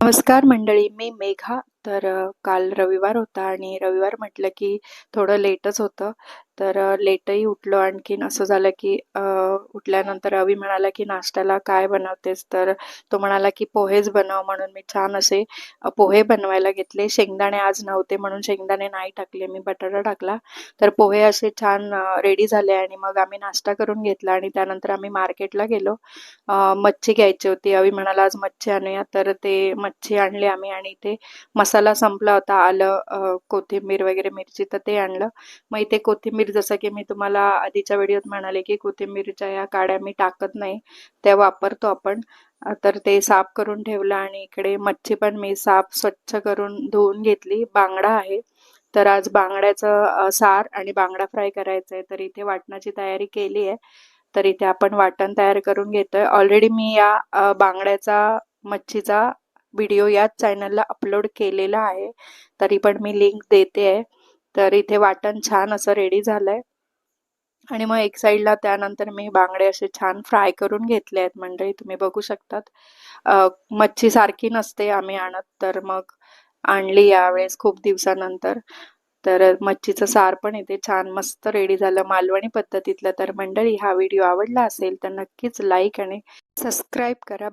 नमस्कार मंडळी, मी मेघा. तर काल रविवार होता आणि रविवार म्हटलं की थोडं लेटच होतं. तर लेटही उठलो. आणखीन असं झालं की उठल्यानंतर अवी म्हणाला की नाश्त्याला काय बनवतेस? तर तो म्हणाला की पोहेच बनव. म्हणून मी छान असे पोहे बनवायला घेतले. शेंगदाणे आज नव्हते म्हणून शेंगदाणे नाही टाकले, मी बटाटा टाकला. तर पोहे असे छान रेडी झाले आणि मग आम्ही नाश्ता करून घेतला आणि त्यानंतर आम्ही मार्केटला गेलो. मच्छी घ्यायची होती. अवी म्हणाला आज मच्छी आणूया, तर ते मच्छी आणली आम्ही आणि इथे मसाला संपला होता, आलं, कोथिंबीर वगैरे मिरची, तर ते आणलं. मग इथे कोथिंबीर, जसं की मी तुम्हाला आधीच्या व्हिडिओत म्हणाले की कोथिंबीरच्या या काड्या मी टाकत नाही, त्या वापरतो आपण. तर ते साफ करून ठेवलं आणि इकडे मच्छी पण मी साफ स्वच्छ करून धुवून घेतली. बांगडा आहे, तर आज बांगड्याचं सार आणि बांगडा फ्राय करायचा आहे. तर इथे वाटणाची तयारी केली आहे. तर इथे आपण वाटण तयार करून घेतोय. ऑलरेडी मी या बांगड्याचा, मच्छीचा व्हिडिओ याच चॅनलला अपलोड केलेला आहे, तरी पण मी लिंक देते आहे. तर इथे वाटण छान असं रेडी झालंय आणि मग एक साईडला त्यानंतर मी बांगडे असे छान फ्राय करून घेतले आहेत. मंडळी तुम्ही बघू शकतात. मच्छी सारखी नसते आम्ही आणत, तर मग आणली यावेळेस खूप दिवसानंतर. तर मच्छीचं सार पण इथे छान मस्त रेडी झालं मालवणी पद्धतीतलं. तर मंडळी, हा व्हिडिओ आवडला असेल तर नक्कीच लाईक आणि सबस्क्राईब करा.